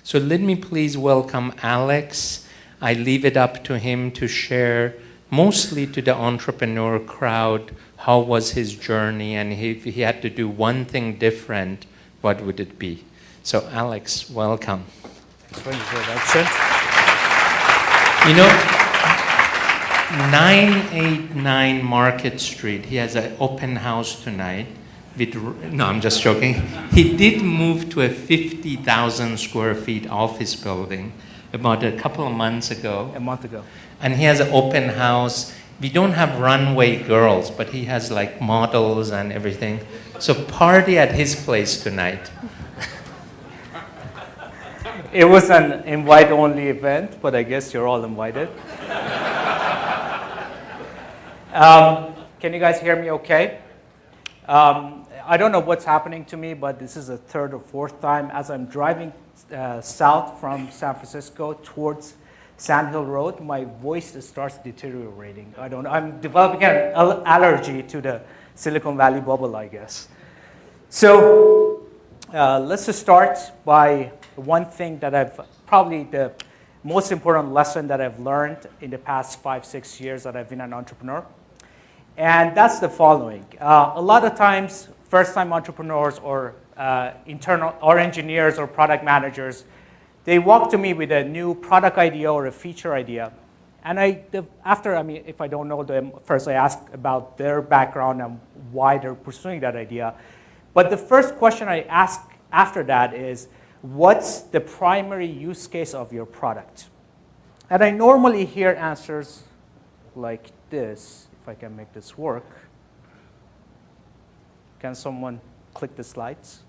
So let me please welcome Alex. I leave it up to him to share, mostly to the entrepreneur crowd, how was his journey, and if he had to do one thing different, what would it be? So Alex, welcome. Thanks for the introduction. You know, 989 Market Street, he has an open house tonight. No, I'm just joking. He did move to a 50,000 square feet office building about a couple of months ago. A month ago. And he has an open house. We don't have runway girls, but he has like models and everything. So party at his place tonight. It was an invite-only event, but I guess you're all invited. Can you guys hear me okay? I don't know what's happening to me, but this is the third or fourth time as I'm driving south from San Francisco towards Sand Hill Road, my voice starts deteriorating. I don't know. I'm developing an allergy to the Silicon Valley bubble, I guess. So let's just start by one thing that probably the most important lesson that I've learned in the past 5-6 years that I've been an entrepreneur. And that's the following. A lot of times, first-time entrepreneurs or internal or engineers or product managers, they walk to me with a new product idea or a feature idea. And if I don't know them, first I ask about their background and why they're pursuing that idea. But the first question I ask after that is, what's the primary use case of your product? And I normally hear answers like this, if I can make this work. Can someone click the slides?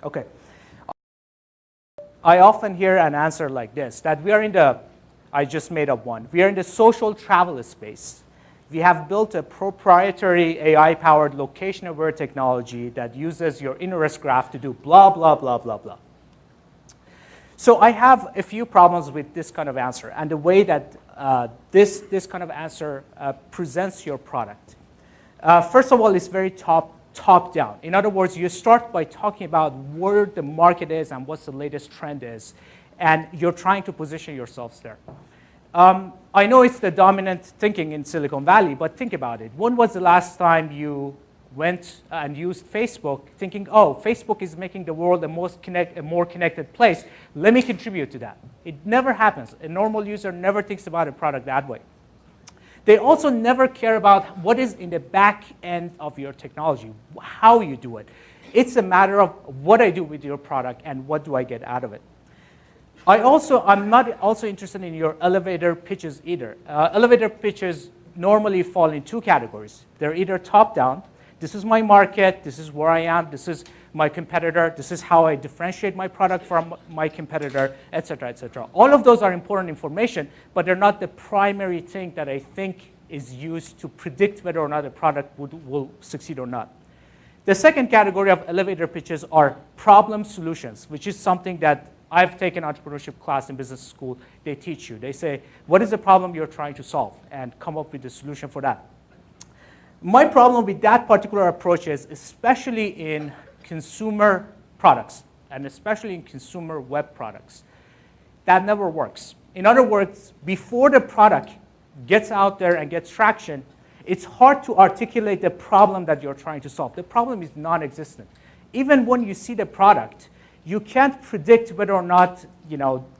Okay. I often hear an answer like this, that we are in the, I just made up one, we are in the social travel space. We have built a proprietary AI-powered location-aware technology that uses your interest graph to do blah, blah, blah, blah, blah. So I have a few problems with this kind of answer and the way that this kind of answer presents your product. First of all, it's very top-down. In other words, you start by talking about where the market is and what's the latest trend is, and you're trying to position yourselves there. I know it's the dominant thinking in Silicon Valley, but think about it. When was the last time you went and used Facebook thinking, oh, Facebook is making the world a more connected place. Let me contribute to that. It never happens. A normal user never thinks about a product that way. They also never care about what is in the back end of your technology, how you do it. It's a matter of what I do with your product and what do I get out of it. I'm not also interested in your elevator pitches either. Elevator pitches normally fall in two categories. They're either top-down, this is my market, this is where I am, this is my competitor, this is how I differentiate my product from my competitor, et cetera, et cetera. All of those are important information, but they're not the primary thing that I think is used to predict whether or not a product will succeed or not. The second category of elevator pitches are problem solutions, which is something that I've taken entrepreneurship class in business school. They teach you. They say, what is the problem you're trying to solve? And come up with a solution for that. My problem with that particular approach is, especially in consumer products, and especially in consumer web products, that never works. In other words, before the product gets out there and gets traction, it's hard to articulate the problem that you're trying to solve. The problem is non-existent. Even when you see the product, you can't predict whether or not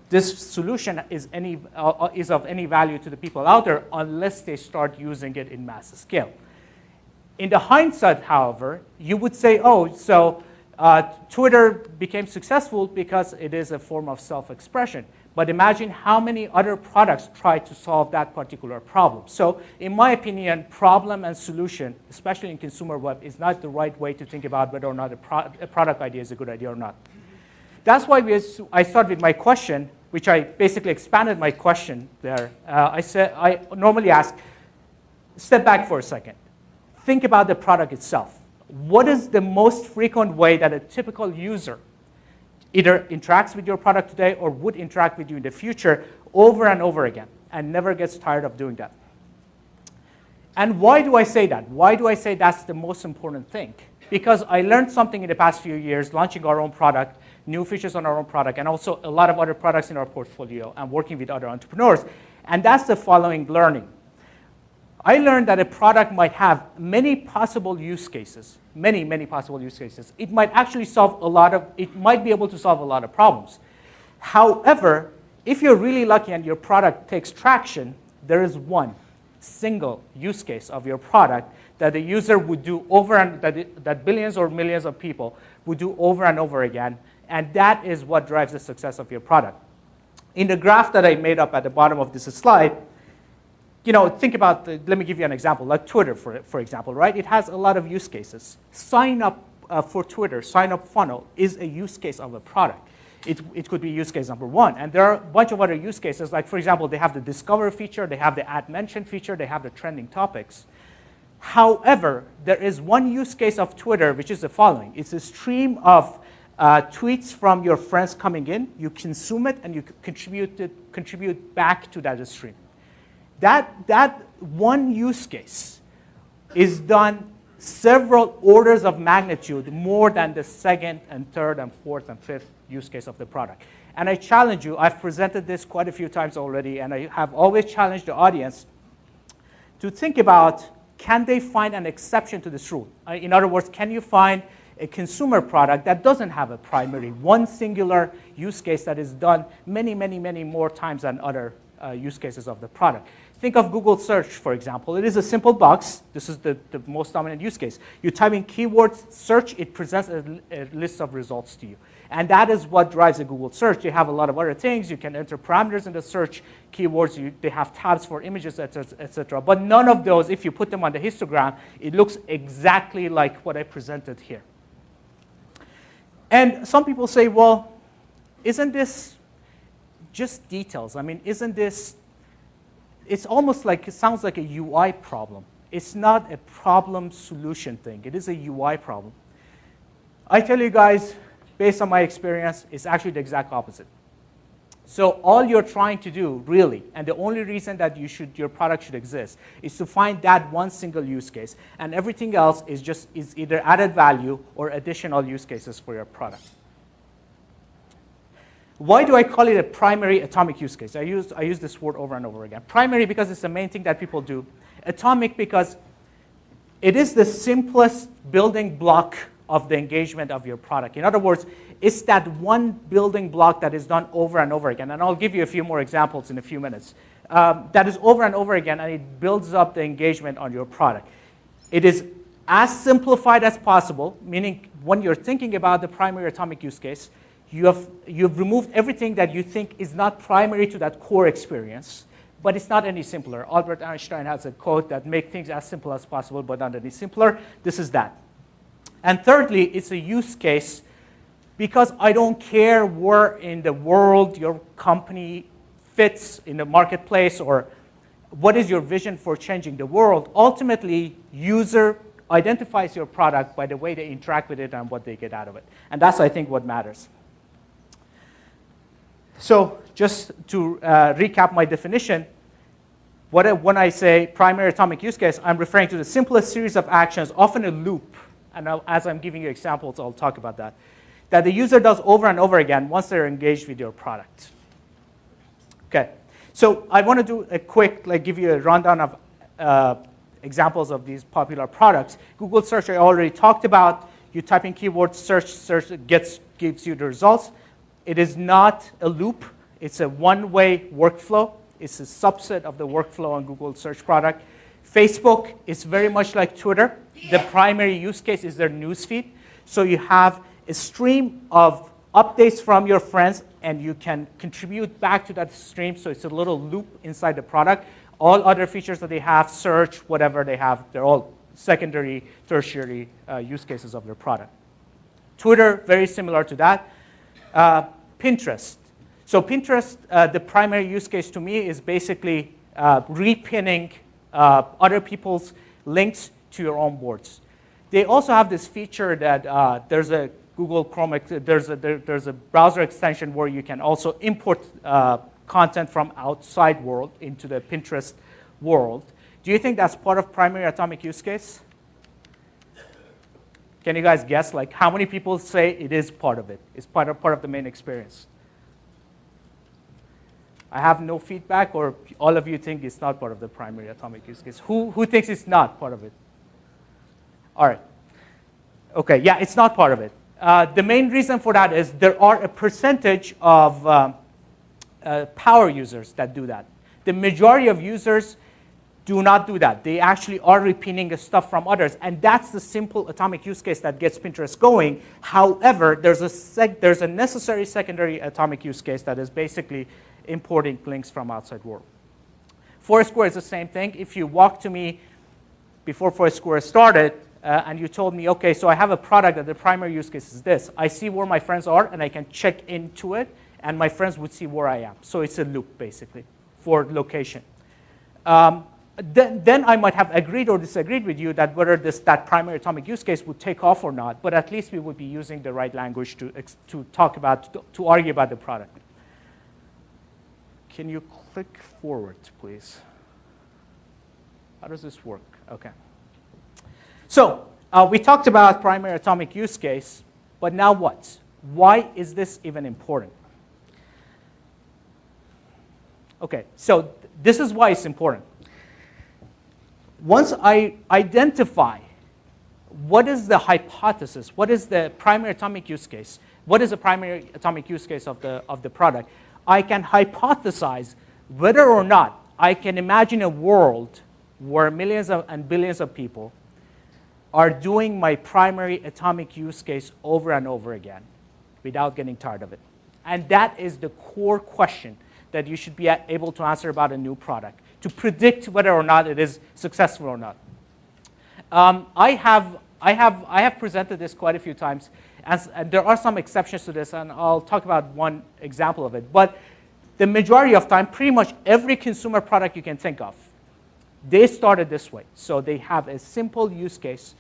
this solution is of any value to the people out there unless they start using it in massive scale. In the hindsight, however, you would say, oh, so Twitter became successful because it is a form of self-expression. But imagine how many other products try to solve that particular problem. So in my opinion, problem and solution, especially in consumer web, is not the right way to think about whether or not a product idea is a good idea or not. That's why I started with my question, which I basically expanded my question there. I normally ask, step back for a second. Think about the product itself. What is the most frequent way that a typical user either interacts with your product today or would interact with you in the future over and over again and never gets tired of doing that? And why do I say that? Why do I say that's the most important thing? Because I learned something in the past few years launching our own product new features on our own product, and also a lot of other products in our portfolio and working with other entrepreneurs. And that's the following learning. I learned that a product might have many possible use cases, many possible use cases. It might actually it might be able to solve a lot of problems. However, if you're really lucky and your product takes traction, there is one single use case of your product that the user would do that billions or millions of people would do over and over again, and that is what drives the success of your product. In the graph that I made up at the bottom of this slide, think about, let me give you an example, like Twitter, for example, right? It has a lot of use cases. Sign up for Twitter, sign up funnel is a use case of a product. It could be use case number one. And there are a bunch of other use cases, like, for example, they have the Discover feature, they have the Add Mention feature, they have the trending topics. However, there is one use case of Twitter, which is the following. It's a stream of tweets from your friends coming in. You consume it, and you contribute back to that stream. That one use case is done several orders of magnitude more than the second and third and fourth and fifth use case of the product. And I challenge you, I've presented this quite a few times already, and I have always challenged the audience to think about, can they find an exception to this rule? In other words, can you find a consumer product that doesn't have a primary, one singular use case that is done many more times than other use cases of the product? Think of Google search, for example. It is a simple box. This is the most dominant use case. You type in keywords, search, it presents a list of results to you. And that is what drives a Google search. You have a lot of other things. You can enter parameters in the search keywords. They have tabs for images, etc. But none of those, if you put them on the histogram, it looks exactly like what I presented here. And some people say, well, isn't this just details? I mean, isn't this, it's almost like, it sounds like a UI problem. It's not a problem-solution thing. It is a UI problem. I tell you guys, based on my experience, it's actually the exact opposite. So all you're trying to do, really, and the only reason that your product should exist, is to find that one single use case. And everything else is either added value or additional use cases for your product. Why do I call it a primary atomic use case? I use this word over and over again. Primary because it's the main thing that people do. Atomic because it is the simplest building block of the engagement of your product. In other words, it's that one building block that is done over and over again. And I'll give you a few more examples in a few minutes. That is over and over again, and it builds up the engagement on your product. It is as simplified as possible, meaning when you're thinking about the primary atomic use case, you've removed everything that you think is not primary to that core experience, but it's not any simpler. Albert Einstein has a quote that make things as simple as possible, but not any simpler. This is that. And thirdly, it's a use case because I don't care where in the world your company fits in the marketplace or what is your vision for changing the world. Ultimately, user identifies your product by the way they interact with it and what they get out of it. And that's, I think, what matters. So just to recap my definition, when I say primary atomic use case, I'm referring to the simplest series of actions, often a loop. And as I'm giving you examples, I'll talk about that the user does over and over again once they're engaged with your product. Okay, so I want to do a quick, give you a rundown of examples of these popular products. Google search I already talked about. You type in keywords, search gives you the results. It is not a loop. It's a one-way workflow. It's a subset of the workflow on Google search product. Facebook is very much like Twitter. The primary use case is their newsfeed. So you have a stream of updates from your friends, and you can contribute back to that stream. So it's a little loop inside the product. All other features that they have, search, whatever they have, they're all secondary, tertiary use cases of their product. Twitter, very similar to that. Pinterest. So Pinterest, the primary use case to me is basically repinning other people's links to your own boards. They also have this feature that there's a Google Chrome, there's a browser extension where you can also import content from outside world into the Pinterest world. Do you think that's part of primary atomic use case? Can you guys guess, like, how many people say it is part of it? It's part of the main experience? I have no feedback, or all of you think it's not part of the primary atomic use case? Who thinks it's not part of it? All right. Okay, yeah, it's not part of it. The main reason for that is there are a percentage of power users that do that. The majority of users do not do that. They actually are repeating stuff from others, and that's the simple atomic use case that gets Pinterest going. However, there's a necessary secondary atomic use case that is basically importing links from outside world. Foursquare is the same thing. If you walked to me before Foursquare started, and you told me, okay, so I have a product that the primary use case is this. I see where my friends are, and I can check into it, and my friends would see where I am. So it's a loop, basically, for location. Then I might have agreed or disagreed with you that whether that primary atomic use case would take off or not, but at least we would be using the right language to talk about, to argue about the product. Can you click forward, please? How does this work? Okay. So we talked about primary atomic use case, but now what? Why is this even important? Okay, so this is why it's important. Once I identify what is the hypothesis, what is the primary atomic use case, what is the primary atomic use case of the product, I can hypothesize whether or not I can imagine a world where millions and billions of people are doing my primary atomic use case over and over again without getting tired of it. And that is the core question that you should be able to answer about a new product, to predict whether or not it is successful or not. I have presented this quite a few times, and there are some exceptions to this, and I'll talk about one example of it. But the majority of time, pretty much every consumer product you can think of, they started this way. So they have a simple use case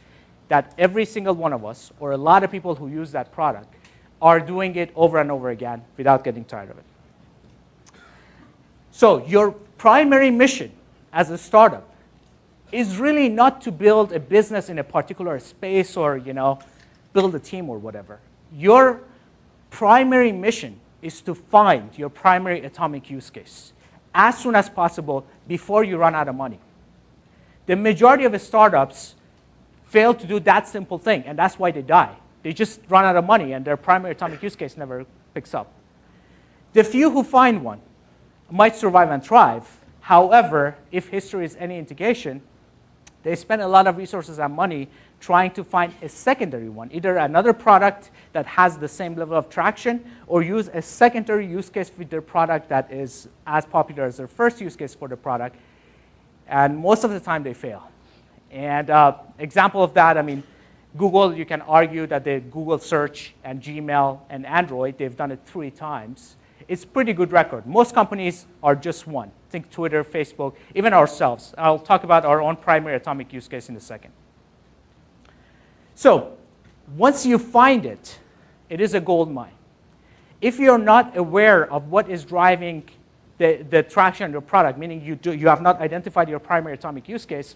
that every single one of us, or a lot of people who use that product, are doing it over and over again without getting tired of it. So your primary mission as a startup is really not to build a business in a particular space or, build a team or whatever. Your primary mission is to find your primary atomic use case as soon as possible before you run out of money. The majority of startups fail to do that simple thing, and that's why they die. They just run out of money, and their primary atomic use case never picks up. The few who find one might survive and thrive. However, if history is any indication, they spend a lot of resources and money trying to find a secondary one, either another product that has the same level of traction, or use a secondary use case with their product that is as popular as their first use case for the product. And most of the time, they fail. And example of that, Google, you can argue that the Google search and Gmail and Android, they've done it 3 times. It's a pretty good record. Most companies are just one. Think Twitter, Facebook, even ourselves. I'll talk about our own primary atomic use case in a second. So once you find it, it is a gold mine. If you're not aware of what is driving the traction of your product, meaning you have not identified your primary atomic use case,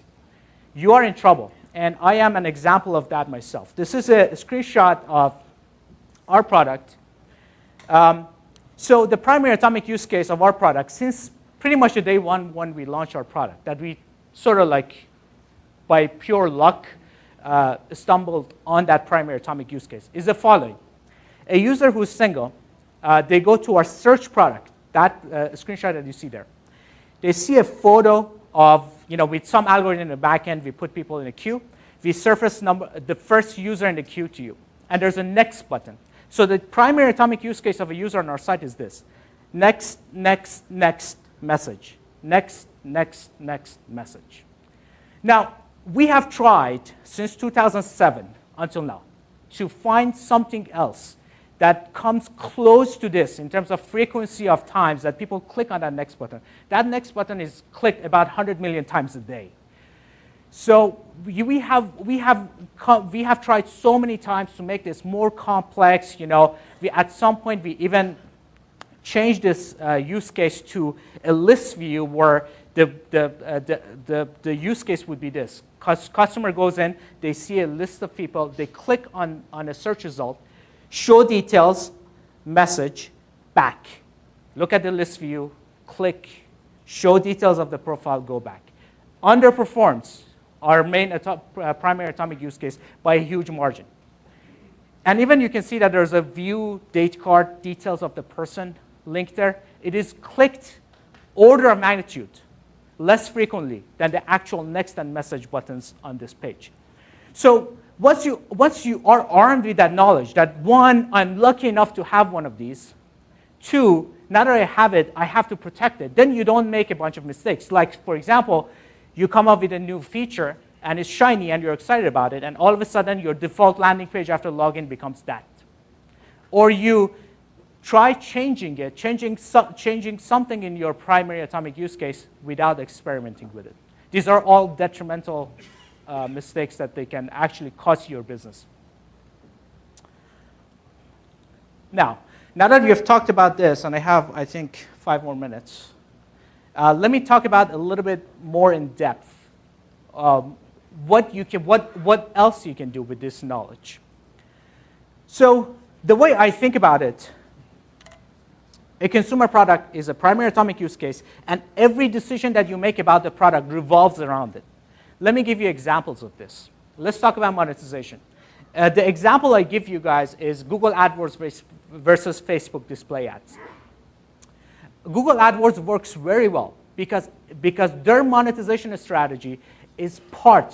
you are in trouble. And I am an example of that myself. This is a screenshot of our product. So the primary atomic use case of our product, since pretty much the day one when we launched our product, that we sort of like by pure luck stumbled on that primary atomic use case, is the following. A user who's single, they go to our search product, that screenshot that you see there. They see a photo of, with some algorithm in the back end, we put people in a queue. We surface the first user in the queue to you. And there's a next button. So the primary atomic use case of a user on our site is this. Next, next, next message. Next, next, next message. Now, we have tried since 2007 until now to find something else that comes close to this in terms of frequency of times that people click on that next button. That next button is clicked about 100 million times a day. So we have tried so many times to make this more complex. At some point we even changed this use case to a list view where The use case would be this. Customer goes in, they see a list of people, they click on a search result, show details, message, back. Look at the list view, click, show details of the profile, go back. Underperforms our main primary atomic use case by a huge margin. And even you can see that there's a view date card, details of the person link there. It is clicked order of magnitude less frequently than the actual next and message buttons on this page. So once you are armed with that knowledge, that one, I'm lucky enough to have one of these, two, now that I have it, I have to protect it, then you don't make a bunch of mistakes. Like, for example, you come up with a new feature, and it's shiny, and you're excited about it, and all of a sudden, your default landing page after login becomes that. Or you try changing it, changing something in your primary atomic use case without experimenting with it. These are all detrimental mistakes that they can actually cost your business. Now that we have talked about this, and I have, I think, 5 more minutes, let me talk about a little bit more in depth what else you can do with this knowledge. So the way I think about it, a consumer product is a primary atomic use case, and every decision that you make about the product revolves around it. Let me give you examples of this. Let's talk about monetization. The example I give you guys is Google AdWords versus Facebook display ads. Google AdWords works very well because their monetization strategy is part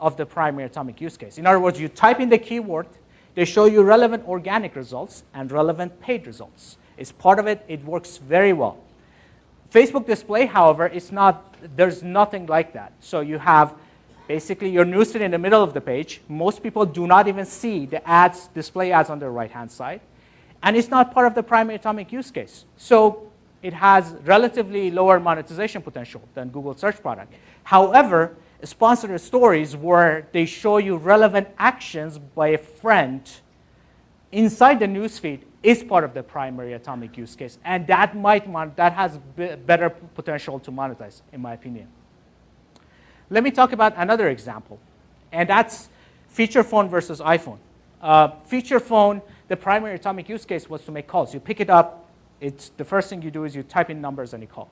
of the primary atomic use case. In other words, you type in the keyword, they show you relevant organic results and relevant paid results. It's part of it. It works very well. Facebook display, however, there's nothing like that. So you have basically your newsfeed in the middle of the page. Most people do not even see the ads, display ads on the right-hand side. And it's not part of the primary atomic use case. So it has relatively lower monetization potential than Google search product. However, sponsored stories where they show you relevant actions by a friend inside the newsfeed is part of the primary atomic use case, and that has better potential to monetize, in my opinion. Let me talk about another example, and that's feature phone versus iPhone. Feature phone, the primary atomic use case was to make calls. You pick it up, the first thing you do is you type in numbers and you call.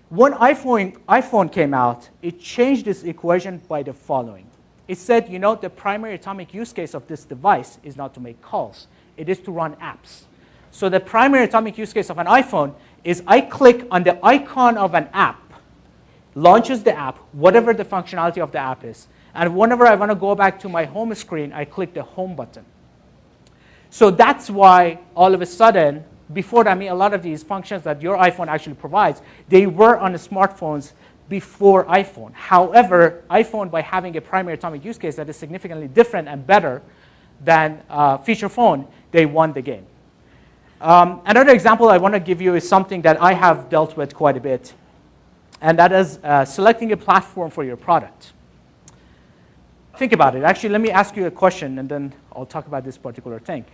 When iPhone came out, it changed this equation by the following. It said, the primary atomic use case of this device is not to make calls. It is to run apps. So the primary atomic use case of an iPhone is I click on the icon of an app, launches the app, whatever the functionality of the app is. And whenever I want to go back to my home screen, I click the home button. So that's why all of a sudden, before that, a lot of these functions that your iPhone actually provides, they were on the smartphones before iPhone. However, iPhone, by having a primary atomic use case that is significantly different and better than feature phone, they won the game. Another example I want to give you is something that I have dealt with quite a bit, and that is selecting a platform for your product. Think about it. Actually, let me ask you a question, and then I'll talk about this particular thing.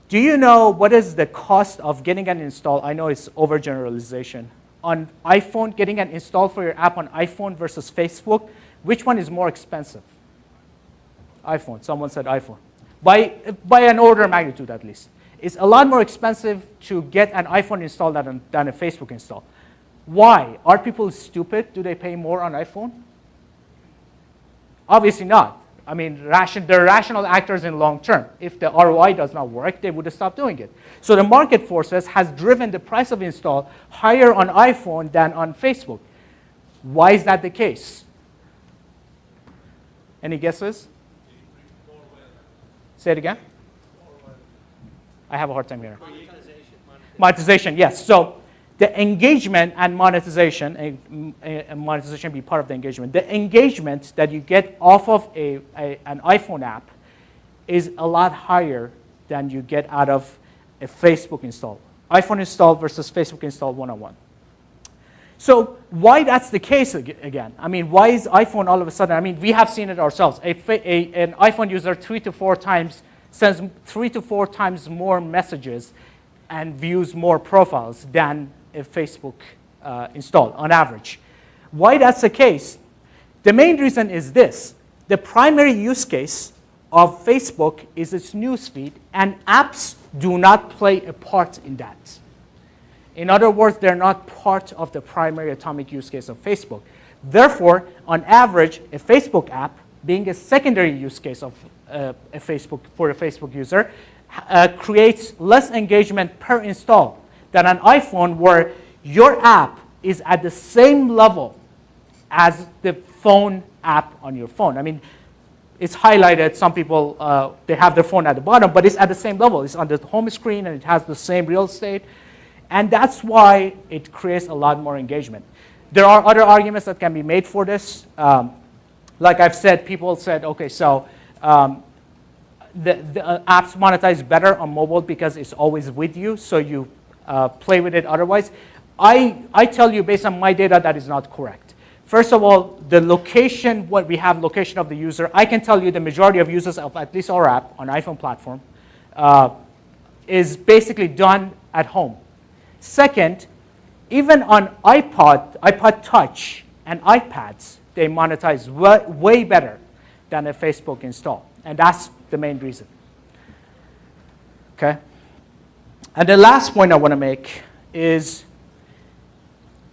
Do you know what is the cost of getting an install? I know it's overgeneralization. On iPhone, getting an install for your app on iPhone versus Facebook, which one is more expensive? iPhone. Someone said iPhone. By an order of magnitude, at least. It's a lot more expensive to get an iPhone install than a Facebook install. Why? Are people stupid? Do they pay more on iPhone? Obviously not. They're rational actors in long term. If the ROI does not work, they would stop doing it. So the market forces has driven the price of install higher on iPhone than on Facebook. Why is that the case? Any guesses? Say it again. I have a hard time hearing. Monetization, yes. So the engagement and monetization, monetization be part of the engagement. The engagement that you get off of an iPhone app is a lot higher than you get out of a Facebook install. iPhone install versus Facebook install one-on-one. So why that's the case again? Why is iPhone all of a sudden, we have seen it ourselves. An iPhone user 3 to 4 times sends 3 to 4 times more messages and views more profiles than a Facebook installed on average. Why that's the case? The main reason is this. The primary use case of Facebook is its newsfeed, and apps do not play a part in that. In other words, they're not part of the primary atomic use case of Facebook. Therefore, on average, a Facebook app, being a secondary use case of for a Facebook user, creates less engagement per install than an iPhone, where your app is at the same level as the phone app on your phone. I mean, it's highlighted. Some people, they have their phone at the bottom, but it's at the same level. It's on the home screen, and it has the same real estate. And that's why it creates a lot more engagement. There are other arguments that can be made for this. Like I've said, people said, okay, so the apps monetize better on mobile because it's always with you, so you play with it otherwise. I tell you, based on my data, that is not correct. First of all, the location, what we have location of the user, I can tell you the majority of users of at least our app on iPhone platform is basically done at home. Second, even on iPod Touch, and iPads, they monetize way better than a Facebook install. And that's the main reason. Okay? And the last point I want to make is,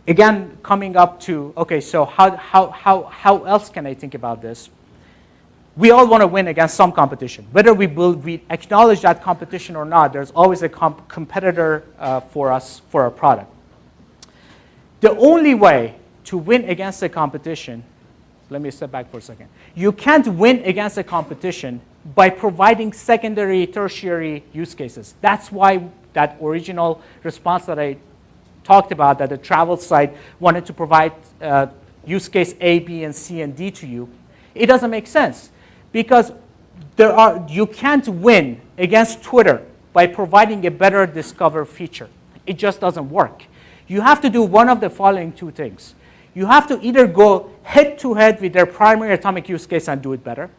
again, coming up to, okay, so how else can I think about this? We all want to win against some competition. Whether we acknowledge that competition or not, there's always a competitor for us, for our product. The only way to win against a competition, let me step back for a second. You can't win against a competition by providing secondary, tertiary use cases. That's why that original response that I talked about, that the travel site wanted to provide use case A, B, and C, and D to you, it doesn't make sense. Because you can't win against Twitter by providing a better discover feature. It just doesn't work. You have to do one of the following two things. You have to either go head-to-head with their primary atomic use case and do it better,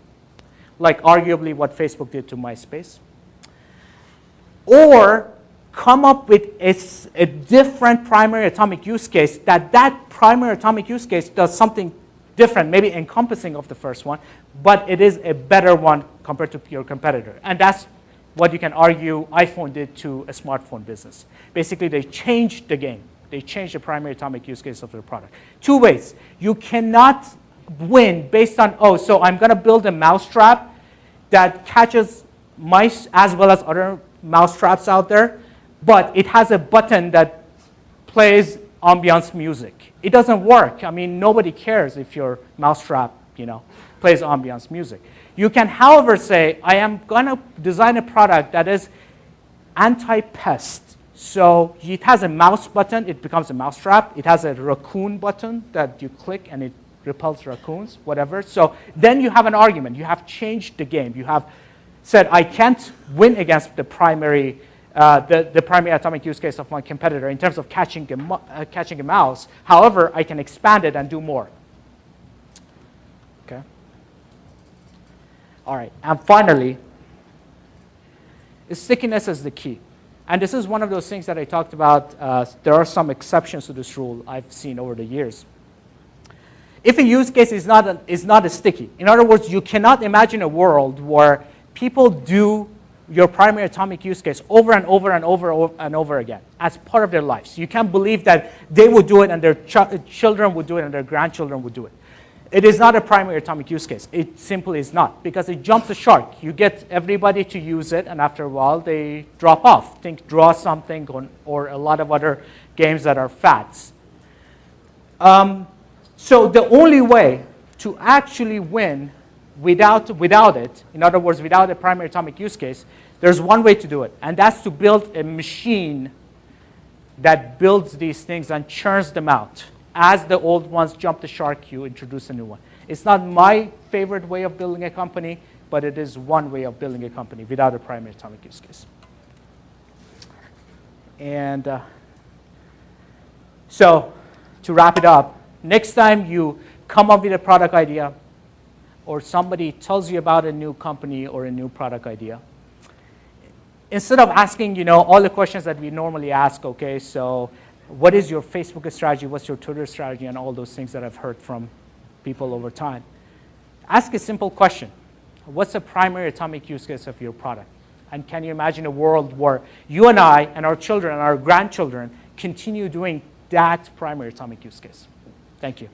like arguably what Facebook did to MySpace, or come up with a different primary atomic use case that primary atomic use case does something different, maybe encompassing of the first one, but it is a better one compared to your competitor. And that's what you can argue iPhone did to a smartphone business. Basically, they changed the game. They changed the primary atomic use case of their product. Two ways. You cannot win based on, oh, so I'm going to build a mousetrap that catches mice as well as other mousetraps out there, but it has a button that plays ambiance music. It doesn't work. I mean, nobody cares if your mousetrap, plays ambiance music. You can, however, say, I am going to design a product that is anti-pest. So it has a mouse button, it becomes a mousetrap. It has a raccoon button that you click and it repels raccoons, whatever. So then you have an argument. You have changed the game. You have said, I can't win against the primary atomic use case of my competitor in terms of catching a mouse. However, I can expand it and do more. Okay. All right. And finally, stickiness is the key. And this is one of those things that I talked about. There are some exceptions to this rule I've seen over the years. If a use case is not sticky, in other words, you cannot imagine a world where people do your primary atomic use case over and over and over and over again as part of their lives. You can't believe that they would do it and their children would do it and their grandchildren would do it. It is not a primary atomic use case. It simply is not, because it jumps the shark. You get everybody to use it, and after a while, they drop off. Think Draw Something or a lot of other games that are fads. So the only way to actually win without it, in other words, without a primary atomic use case, there's one way to do it, and that's to build a machine that builds these things and churns them out. As the old ones jump the shark, you introduce a new one. It's not my favorite way of building a company, but it is one way of building a company without a primary atomic use case. And so to wrap it up, next time you come up with a product idea or somebody tells you about a new company or a new product idea, instead of asking all the questions that we normally ask, okay, so What is your Facebook strategy? What's your Twitter strategy? And all those things that I've heard from people over time. Ask a simple question. What's the primary atomic use case of your product? And can you imagine a world where you and I and our children and our grandchildren continue doing that primary atomic use case? Thank you.